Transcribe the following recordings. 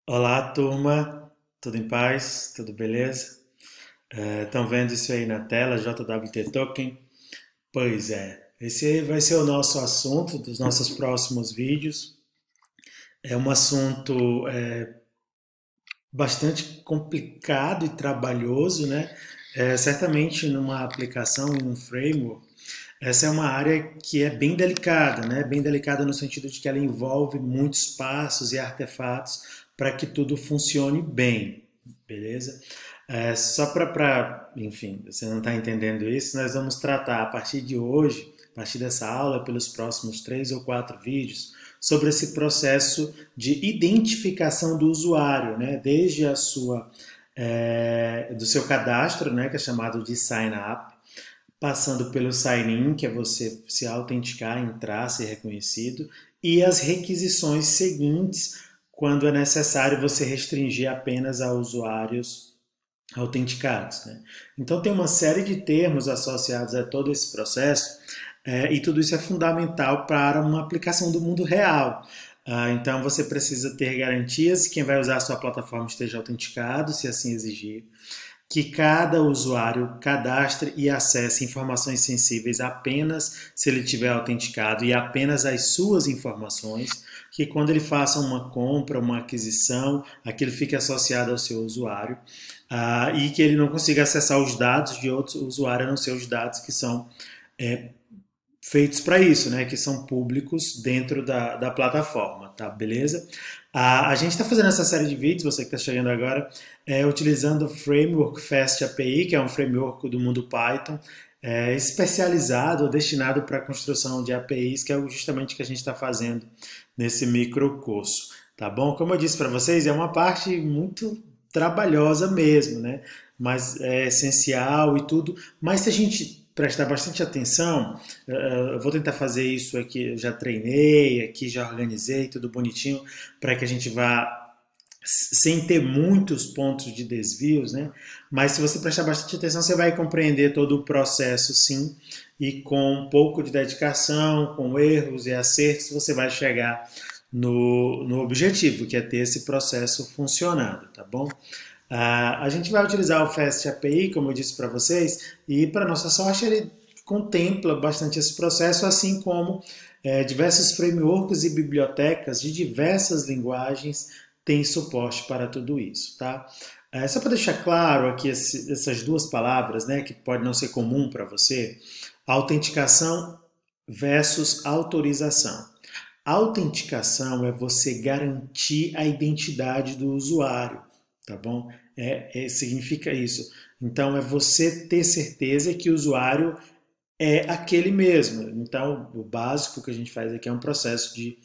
Olá, turma, tudo em paz? Tudo beleza? Estão vendo isso aí na tela, JWT Token? Pois é, esse aí vai ser o nosso assunto dos nossos próximos vídeos. É um assunto bastante complicado e trabalhoso, né? Certamente numa aplicação e num framework, essa é uma área que é bem delicada, né? Bem delicada no sentido de que ela envolve muitos passos e artefatos para que tudo funcione bem, beleza? Só enfim, você não está entendendo isso, nós vamos tratar a partir de hoje, a partir dessa aula, pelos próximos 3 ou 4 vídeos, sobre esse processo de identificação do usuário, né? Desde do seu cadastro, né? Que é chamado de sign up, passando pelo sign-in, que é você se autenticar, entrar, ser reconhecido, e as requisições seguintes, quando é necessário você restringir apenas a usuários autenticados. Né? Então tem uma série de termos associados a todo esse processo, e tudo isso é fundamental para uma aplicação do mundo real. Então você precisa ter garantias que quem vai usar a sua plataforma esteja autenticado, se assim exigir, que cada usuário cadastre e acesse informações sensíveis apenas se ele tiver autenticado e apenas as suas informações, que quando ele faça uma compra, uma aquisição, aquilo fique associado ao seu usuário, e que ele não consiga acessar os dados de outros usuários, a não ser os dados que são é, feitos para isso, né, que são públicos dentro da plataforma, tá? Beleza? A gente está fazendo essa série de vídeos, você que está chegando agora, utilizando o Framework Fast API, que é um framework do mundo Python, especializado, destinado para a construção de APIs, que é justamente o que a gente está fazendo nesse micro curso, tá bom? Como eu disse para vocês, é uma parte muito trabalhosa mesmo, né? Mas é essencial e tudo. Mas se a gente prestar bastante atenção, eu vou tentar fazer isso aqui, eu já treinei aqui, já organizei tudo bonitinho, para que a gente vá sem ter muitos pontos de desvios, né? Mas se você prestar bastante atenção, você vai compreender todo o processo, sim, e com um pouco de dedicação, com erros e acertos, você vai chegar no objetivo, que é ter esse processo funcionando, tá bom? A gente vai utilizar o Fast API, como eu disse para vocês, e para nossa sorte ele contempla bastante esse processo, assim como diversos frameworks e bibliotecas de diversas linguagens têm suporte para tudo isso, tá? Só para deixar claro aqui essas duas palavras, né, que pode não ser comum para você, autenticação versus autorização. Autenticação é você garantir a identidade do usuário, tá bom? Significa isso. Então, é você ter certeza que o usuário é aquele mesmo. Então, o básico que a gente faz aqui é um processo de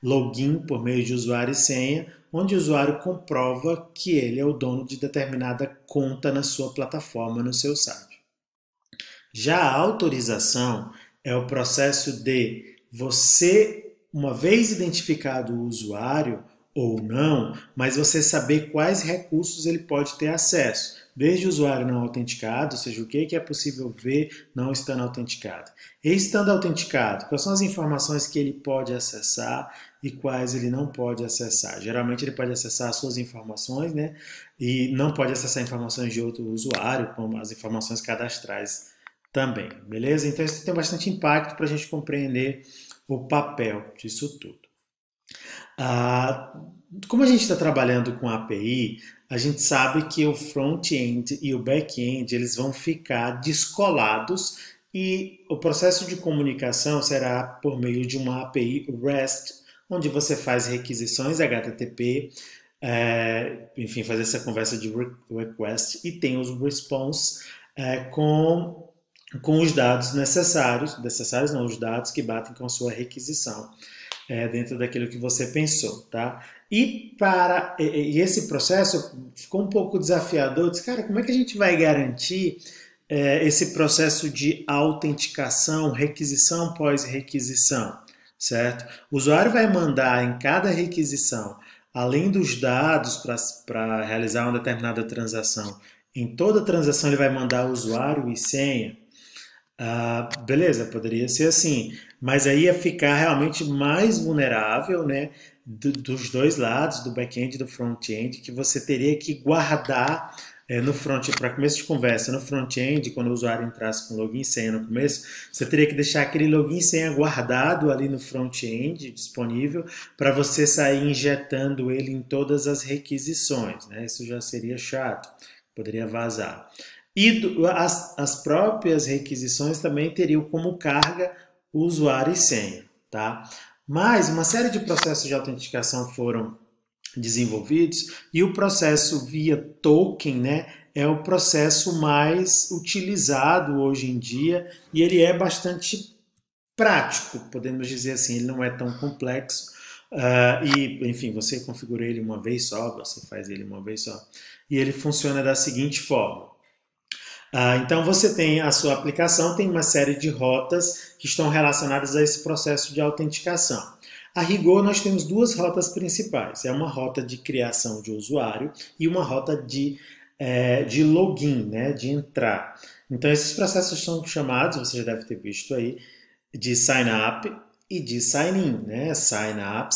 login por meio de usuário e senha, onde o usuário comprova que ele é o dono de determinada conta na sua plataforma, no seu site. Já a autorização é o processo de você, uma vez identificado o usuário ou não, mas você saber quais recursos ele pode ter acesso. Desde o usuário não autenticado, ou seja, o que é possível ver não estando autenticado. E estando autenticado, quais são as informações que ele pode acessar e quais ele não pode acessar. Geralmente ele pode acessar as suas informações, né? E não pode acessar informações de outro usuário, como as informações cadastrais também, beleza? Então isso tem bastante impacto para a gente compreender o papel disso tudo. Como a gente está trabalhando com API, a gente sabe que o front-end e o back-end eles vão ficar descolados e o processo de comunicação será por meio de uma API REST, onde você faz requisições HTTP, enfim, faz essa conversa de request e tem os response com os dados necessários não, os dados que batem com a sua requisição, dentro daquilo que você pensou, tá? E esse processo ficou um pouco desafiador, eu disse, cara, como é que a gente vai garantir esse processo de autenticação, requisição pós-requisição, certo? O usuário vai mandar em cada requisição, além dos dados para realizar uma determinada transação, em toda transação ele vai mandar usuário e senha. Beleza, poderia ser assim, mas aí ia ficar realmente mais vulnerável, né? dos dois lados, do back-end e do front-end, que você teria que guardar no front, para começo de conversa, no front-end, quando o usuário entrasse com login e senha no começo, você teria que deixar aquele login e senha guardado ali no front-end, disponível, para você sair injetando ele em todas as requisições, né? Isso já seria chato, poderia vazar. E as próprias requisições também teriam como carga o usuário e senha, tá? Mas uma série de processos de autenticação foram desenvolvidos e o processo via token, né, é o processo mais utilizado hoje em dia e ele é bastante prático, podemos dizer assim, ele não é tão complexo e, enfim, você configura ele uma vez só, você faz ele uma vez só e ele funciona da seguinte forma. Então você tem a sua aplicação, tem uma série de rotas que estão relacionadas a esse processo de autenticação. A rigor, nós temos duas rotas principais. É uma rota de criação de usuário e uma rota de login, né, de entrar. Então, esses processos são chamados, você já deve ter visto aí, de sign up e de sign in, né? Sign up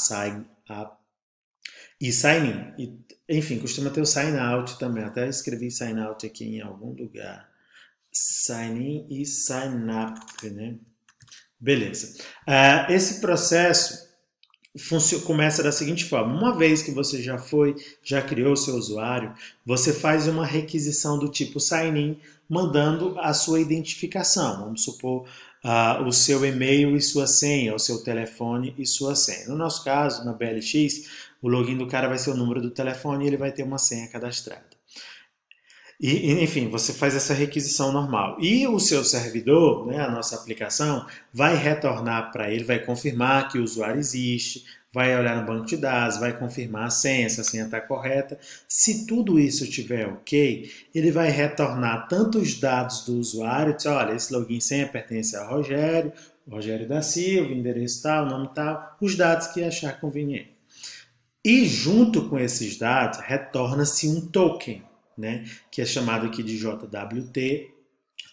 e sign in. E, enfim, costuma ter o sign out também. Até escrevi sign out aqui em algum lugar. Sign in e sign up, né? Beleza. Esse processo começa da seguinte forma: uma vez que você já criou o seu usuário, você faz uma requisição do tipo sign-in, mandando a sua identificação. Vamos supor o seu e-mail e sua senha, o seu telefone e sua senha. No nosso caso, na BLX, o login do cara vai ser o número do telefone e ele vai ter uma senha cadastrada. E, enfim, você faz essa requisição normal. E o seu servidor, né, a nossa aplicação, vai retornar para ele, vai confirmar que o usuário existe, vai olhar no banco de dados, vai confirmar a senha, se a senha está correta. Se tudo isso estiver ok, ele vai retornar tanto os dados do usuário, diz, olha, esse login e senha pertence ao Rogério, Rogério da Silva, endereço tal, nome tal, os dados que achar conveniente. E junto com esses dados, retorna-se um token, né, que é chamado aqui de JWT,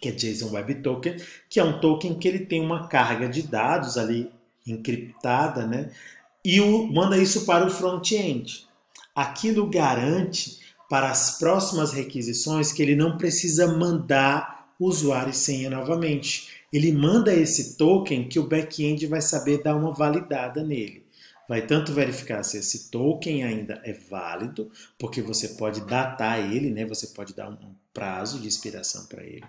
que é JSON Web Token, que é um token que ele tem uma carga de dados ali encriptada, né, e manda isso para o front-end. Aquilo garante para as próximas requisições que ele não precisa mandar usuário e senha novamente. Ele manda esse token que o back-end vai saber dar uma validada nele. Vai tanto verificar se esse token ainda é válido, porque você pode datar ele, né? Você pode dar um prazo de expiração para ele.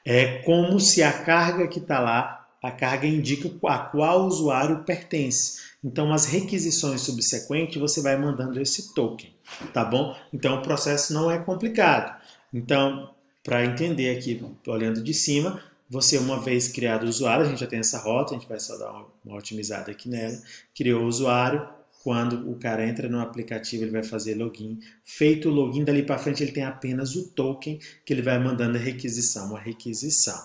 É como se a carga que está lá, a carga indica a qual usuário pertence. Então, as requisições subsequentes, você vai mandando esse token, tá bom? Então, o processo não é complicado. Então, para entender aqui, olhando de cima, você, uma vez criado o usuário, a gente já tem essa rota, a gente vai só dar uma otimizada aqui nela, criou o usuário, quando o cara entra no aplicativo, ele vai fazer login. Feito o login, dali para frente ele tem apenas o token que ele vai mandando a requisição, uma requisição.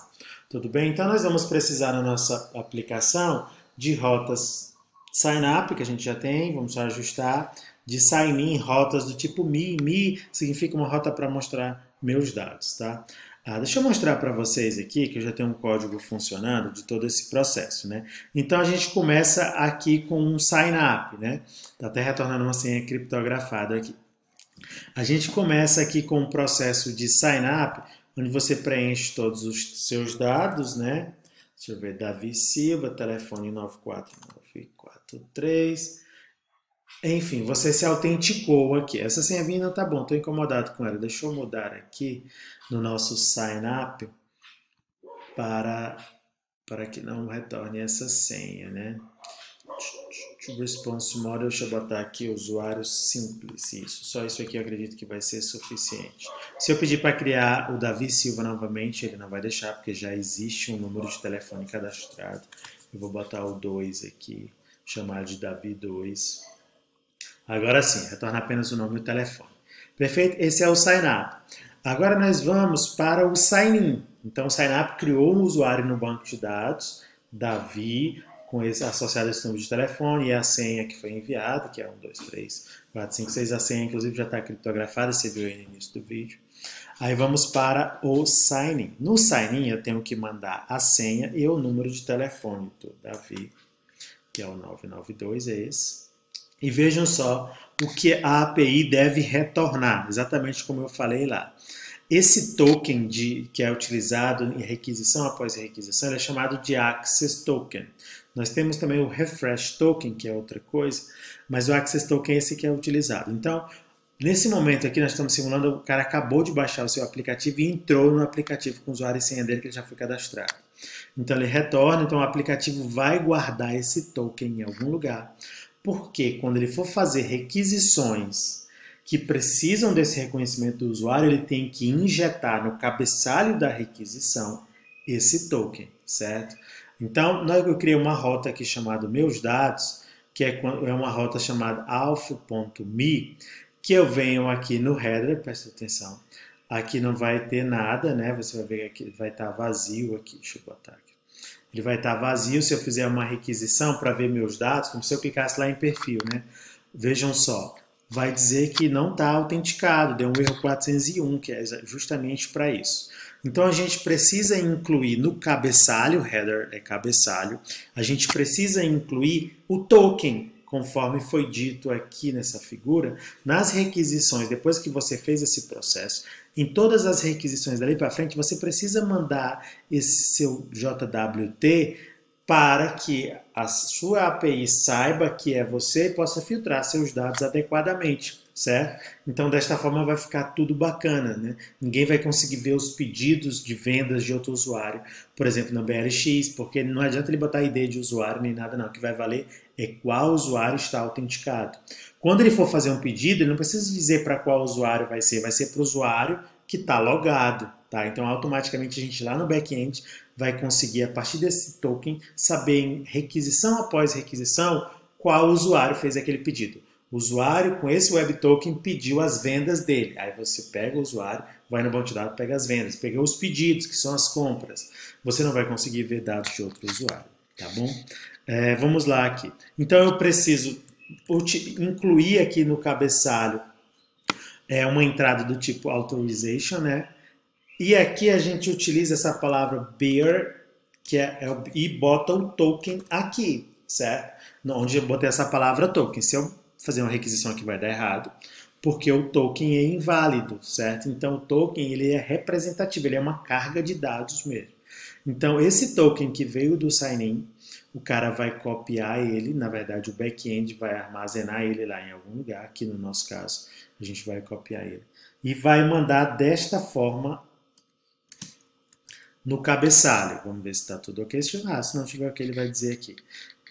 Tudo bem? Então nós vamos precisar na nossa aplicação de rotas sign up, que a gente já tem, vamos só ajustar, de sign in, rotas do tipo me. Me significa uma rota para mostrar meus dados, tá? Deixa eu mostrar para vocês aqui que eu já tenho um código funcionando de todo esse processo, né? Então a gente começa aqui com um sign up, né? Tá até retornando uma senha criptografada aqui. A gente começa aqui com um processo de sign up, onde você preenche todos os seus dados, né? Deixa eu ver, Davi Silva, telefone 94943. Enfim, você se autenticou aqui. Essa senha minha não tá bom, estou incomodado com ela. Deixa eu mudar aqui no nosso sign up para que não retorne essa senha, né? Response model, deixa eu botar aqui usuário simples, isso. Só isso aqui eu acredito que vai ser suficiente. Se eu pedir para criar o Davi Silva novamente, ele não vai deixar, porque já existe um número de telefone cadastrado. Eu vou botar o 2 aqui, chamar de Davi 2. Agora sim, retorna apenas o nome e o telefone. Perfeito? Esse é o sign up. Agora nós vamos para o sign in. Então o sign up criou um usuário no banco de dados, Davi, com esse associado a esse número de telefone e a senha que foi enviada, que é 1, 2, 3, 4, 5, 6. A senha inclusive já está criptografada, você viu aí no início do vídeo. Aí vamos para o sign in. No sign in eu tenho que mandar a senha e o número de telefone do Davi, que é o 992, é esse. e vejam só o que a API deve retornar, exatamente como eu falei lá. Esse token que é utilizado em requisição após requisição, ele é chamado de Access Token. Nós temos também o Refresh Token, que é outra coisa, mas o Access Token é esse que é utilizado. Então, nesse momento aqui, nós estamos simulando, o cara acabou de baixar o seu aplicativo e entrou no aplicativo com o usuário e senha dele, que ele já foi cadastrado. Então, ele retorna, então o aplicativo vai guardar esse token em algum lugar, porque quando ele for fazer requisições que precisam desse reconhecimento do usuário, ele tem que injetar no cabeçalho da requisição esse token, certo? Então, eu criei uma rota aqui chamada Meus Dados, que é uma rota chamada auth.me, que eu venho aqui no header, presta atenção, aqui não vai ter nada, né? Você vai ver que vai estar vazio aqui, deixa eu botar aqui. Ele vai estar vazio se eu fizer uma requisição para ver meus dados, como se eu clicasse lá em perfil, né? Vejam só, vai dizer que não está autenticado, deu um erro 401, que é justamente para isso. Então a gente precisa incluir no cabeçalho, header é cabeçalho, a gente precisa incluir o token, conforme foi dito aqui nessa figura, nas requisições, depois que você fez esse processo, em todas as requisições dali para frente, você precisa mandar esse seu JWT para que a sua API saiba que é você e possa filtrar seus dados adequadamente, certo? Então, desta forma vai ficar tudo bacana, né? Ninguém vai conseguir ver os pedidos de vendas de outro usuário, por exemplo, na BLX, porque não adianta ele botar ID de usuário nem nada não, o que vai valer é qual usuário está autenticado. Quando ele for fazer um pedido, ele não precisa dizer para qual usuário vai ser para o usuário que está logado, tá? Então, automaticamente a gente lá no back-end vai conseguir, a partir desse token, saber em requisição após requisição qual usuário fez aquele pedido. O usuário, com esse web token, pediu as vendas dele. Aí você pega o usuário, vai no banco de dados, pega as vendas, pega os pedidos, que são as compras. Você não vai conseguir ver dados de outro usuário, tá bom? Vamos lá aqui. Então eu preciso incluir aqui no cabeçalho uma entrada do tipo authorization, né? E aqui a gente utiliza essa palavra bear, e bota o token aqui, certo? Onde eu botei essa palavra token. Se eu fazer uma requisição aqui vai dar errado, porque o token é inválido, certo? Então o token ele é representativo, ele é uma carga de dados mesmo. Então esse token que veio do sign-in, o cara vai copiar ele, na verdade o back-end vai armazenar ele lá em algum lugar, aqui no nosso caso a gente vai copiar ele, e vai mandar desta forma no cabeçalho. Vamos ver se está tudo ok. Se não tiver ok, ele vai dizer aqui.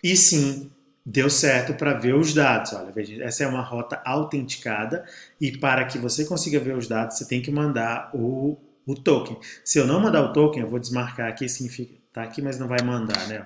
E sim, deu certo para ver os dados. Olha, veja, essa é uma rota autenticada e para que você consiga ver os dados, você tem que mandar o token. Se eu não mandar o token, eu vou desmarcar aqui, significa tá aqui, mas não vai mandar, né?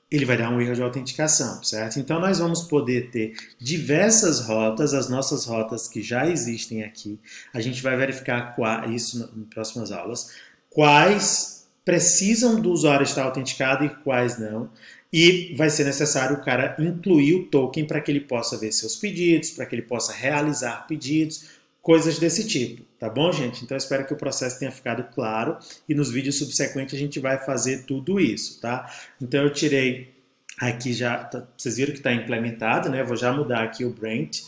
Ele vai dar um erro de autenticação, certo? Então nós vamos poder ter diversas rotas, as nossas rotas que já existem aqui. A gente vai verificar isso em próximas aulas. Quais precisam do usuário estar autenticado e quais não. E vai ser necessário o cara incluir o token para que ele possa ver seus pedidos, para que ele possa realizar pedidos, coisas desse tipo. Tá bom, gente? Então, espero que o processo tenha ficado claro e nos vídeos subsequentes a gente vai fazer tudo isso, tá? Então, eu tirei aqui já, vocês viram que está implementado, né? Vou já mudar aqui o Brent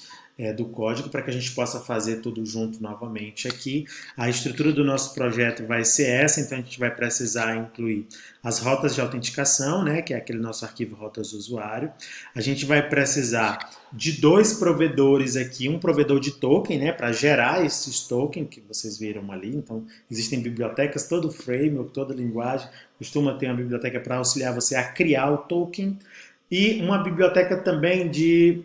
do código para que a gente possa fazer tudo junto novamente aqui. A estrutura do nosso projeto vai ser essa, então a gente vai precisar incluir as rotas de autenticação, né, que é aquele nosso arquivo rotas do usuário. A gente vai precisar de 2 provedores aqui, um provedor de token, né, para gerar esses tokens que vocês viram ali. Então existem bibliotecas, todo framework, toda linguagem costuma ter uma biblioteca para auxiliar você a criar o token e uma biblioteca também de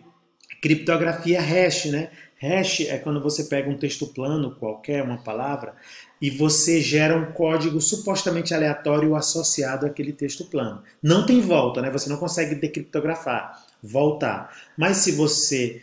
criptografia hash, né? Hash é quando você pega um texto plano, qualquer, uma palavra, e você gera um código supostamente aleatório associado àquele texto plano. Não tem volta, né? Você não consegue decriptografar, voltar. Mas se você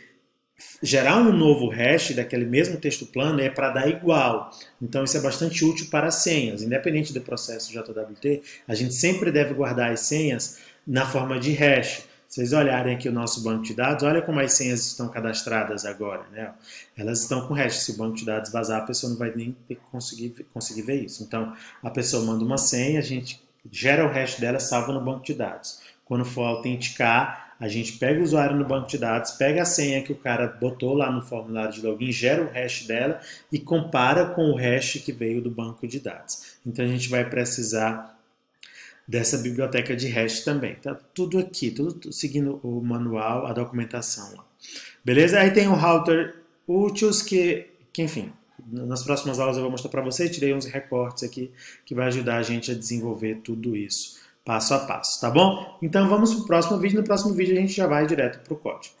gerar um novo hash daquele mesmo texto plano, é para dar igual. Então isso é bastante útil para senhas. Independente do processo JWT, a gente sempre deve guardar as senhas na forma de hash. Se vocês olharem aqui o nosso banco de dados, olha como as senhas estão cadastradas agora, né? Elas estão com hash. Se o banco de dados vazar, a pessoa não vai nem conseguir ver isso. Então, a pessoa manda uma senha, a gente gera o hash dela, salva no banco de dados. Quando for autenticar, A gente pega o usuário no banco de dados, pega a senha que o cara botou lá no formulário de login, gera o hash dela e compara com o hash que veio do banco de dados. Então a gente vai precisar dessa biblioteca de hash também. Tá tudo aqui, tudo seguindo o manual, a documentação lá. Beleza? Aí tem o router úteis que enfim, nas próximas aulas eu vou mostrar para você. Tirei uns recortes aqui que vai ajudar a gente a desenvolver tudo isso passo a passo, tá bom? Então vamos para o próximo vídeo. No próximo vídeo a gente já vai direto para o código.